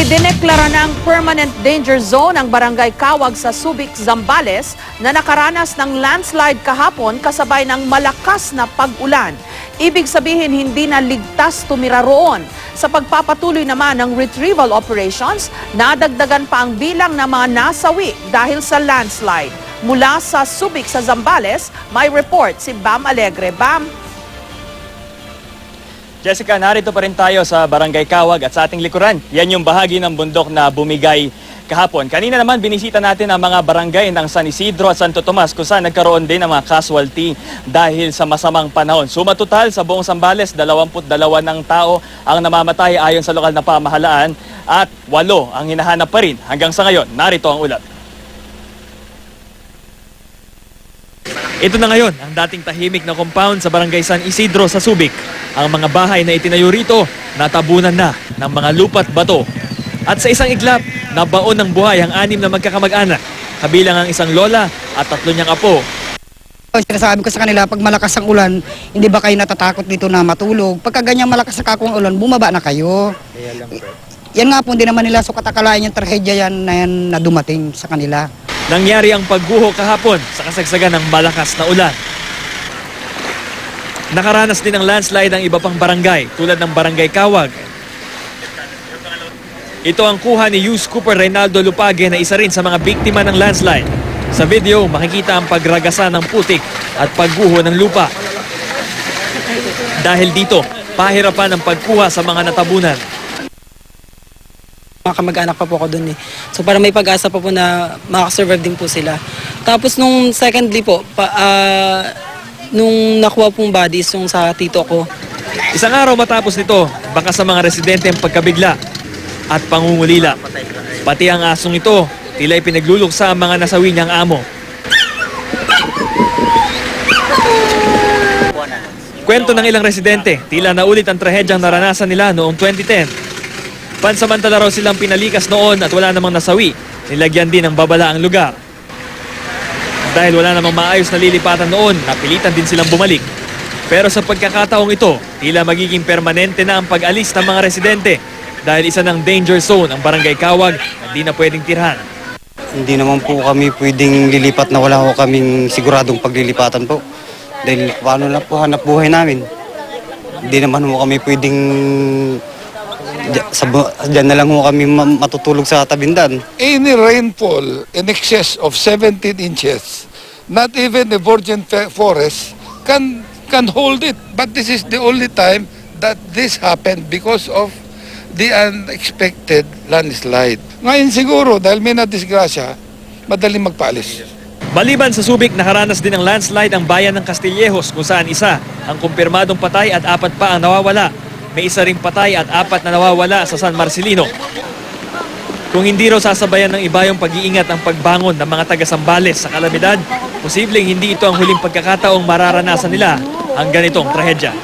Idineklara ng permanent danger zone ang barangay Kawag sa Subic, Zambales na nakaranas ng landslide kahapon kasabay ng malakas na pag-ulan. Ibig sabihin hindi na ligtas tumira roon. Sa pagpapatuloy naman ng retrieval operations, nadagdagan pa ang bilang ng mga nasawi dahil sa landslide. Mula sa Subic sa Zambales, may report si Bam Alegre. Bam. Jessica, narito pa rin tayo sa Barangay Kawag at sa ating likuran. Yan yung bahagi ng bundok na bumigay kahapon. Kanina naman binisita natin ang mga barangay ng San Isidro at Santo Tomas kung saan nagkaroon din ng mga casualty dahil sa masamang panahon. Suma total sa buong Zambales, 22 ng tao ang namamatay ayon sa lokal na pamahalaan at 8 ang hinahanap pa rin. Hanggang sa ngayon, narito ang ulat. Ito na ngayon ang dating tahimik na compound sa Barangay San Isidro sa Subic. Ang mga bahay na itinayo rito, natabunan na ng mga lupa at bato. At sa isang iglap, nabaon ng buhay ang 6 na magkakamag-anak, kabilang ang isang lola at 3 niyang apo. Sinasabi ko sa kanila, pag malakas ang ulan, hindi ba kayo natatakot dito na matulog? Pagka ganyang malakas ang ulan, bumaba na kayo. Yan nga po, hindi naman nila sukatakalain yung trahedya yan na dumating sa kanila. Nangyari ang pagguho kahapon sa kasagsagan ng malakas na ulan. Nakaranas din ng landslide ang iba pang barangay tulad ng Barangay Kawag. Ito ang kuha ni Yus Cooper Reynaldo Lupage na isa rin sa mga biktima ng landslide. Sa video, makikita ang pagragasa ng putik at pagguho ng lupa. Dahil dito, pahirapan ang pagkuha sa mga natabunan. Mga kamag-anak pa po ako dun eh. So para may pag-asa pa po na makasurvive din po sila. Tapos nung secondly po, nung nakuha pong bodies yung sa tito ko. Isang araw matapos nito, baka sa mga residente ang pagkabigla at pangungulila. Pati ang asong ito, tila ipinagluluksa ang mga nasawi niyang amo. Kwento ng ilang residente, tila naulit ang trahedyang naranasan nila noong 2010. Pansamantala raw silang pinalikas noon at wala namang nasawi. Nilagyan din ng babala ang lugar. Dahil wala namang maayos na lilipatan noon, napilitan din silang bumalik. Pero sa pagkakataong ito, tila magiging permanente na ang pag-alis ng mga residente dahil isa ng danger zone ang Barangay Kawag na di na pwedeng tirhan. Hindi naman po kami pwedeng lilipat na wala ko kaming siguradong paglilipatan po. Dahil paano na po hanap buhay namin. Hindi naman po kami pwedeng diyan na lang ho kami matutulog sa tabindan. Any rainfall in excess of 17 inches, not even the virgin forest can hold it. But this is the only time that this happened because of the unexpected landslide. Ngayon siguro, dahil may nadisgrasya, madaling magpaalis. Maliban sa Subic, nakaranas din ng landslide ang bayan ng Castillejos kung saan isa ang kumpirmadong patay at 4 pa ang nawawala. May isa ring patay at 4 na nawawala sa San Marcelino. Kung hindi raw sasabayan ng iba yung pag-iingat ang pagbangon ng mga taga-Sambales sa kalamidad, posibleng hindi ito ang huling pagkakataong mararanasan nila ang ganitong trahedya.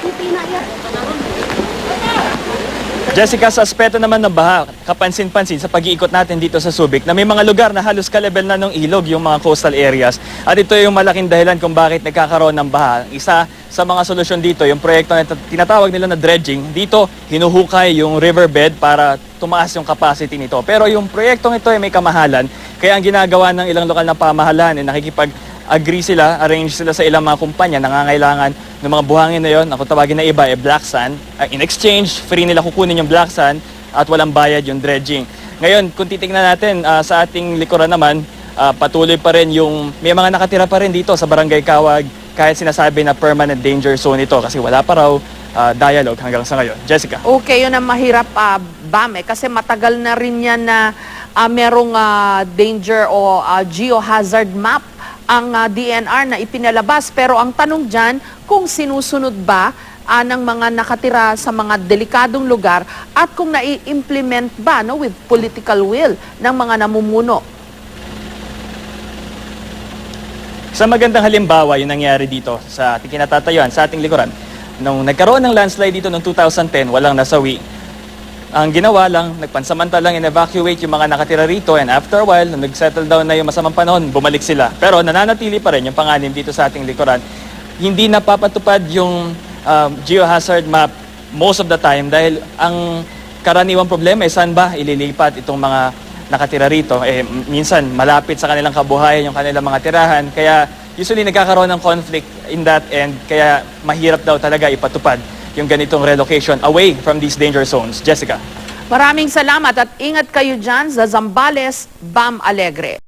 Jessica, sa aspeto naman ng baha, kapansin-pansin sa pag-iikot natin dito sa Subic na may mga lugar na halos ka-level na ng ilog yung mga coastal areas. At ito yung malaking dahilan kung bakit nagkakaroon ng baha. Isa sa mga solusyon dito, yung proyekto na tinatawag nila na dredging, dito hinuhukay yung riverbed para tumaas yung capacity nito. Pero yung proyektong ito ay may kamahalan, kaya ang ginagawa ng ilang lokal na pamahalaan ay nakikipag-agree sila, arrange sila sa ilang mga kumpanya, nangangailangan ng mga buhangin na yon, na kung tawagin na iba, black sand. In exchange, free nila kukunin yung black sand at walang bayad yung dredging. Ngayon, kung titignan natin sa ating likuran naman, patuloy pa rin yung, may mga nakatira pa rin dito sa Barangay Kawag, kahit sinasabi na permanent danger zone ito kasi wala pa raw dialogue hanggang sa ngayon. Jessica. Okay, yun ang mahirap, Bam, kasi matagal na rin yan na merong danger o geohazard map ang DNR na ipinalabas. Pero ang tanong dyan, kung sinusunod ba ng mga nakatira sa mga delikadong lugar at kung nai-implement ba with political will ng mga namumuno. Sa magandang halimbawa, yung nangyari dito sa ating kinatatayuan, sa ating likuran. Nung nagkaroon ng landslide dito noong 2010, walang nasawi. Ang ginawa lang, nagpansamantalang in-evacuate yung mga nakatira rito and after a while, nung nag-settle down na yung masamang panahon, bumalik sila. Pero nananatili pa rin yung panganib dito sa ating likuran. Hindi napapatupad yung geohazard map most of the time dahil ang karaniwang problema saan ba ililipat itong mga nakatira rito. Minsan malapit sa kanilang kabuhayan yung kanilang mga tirahan, kaya usually nagkakaroon ng conflict in that end, kaya mahirap daw talaga ipatupad yung ganitong relocation away from these danger zones. Jessica. Maraming salamat at ingat kayo dyan sa Zambales, Bam Alegre.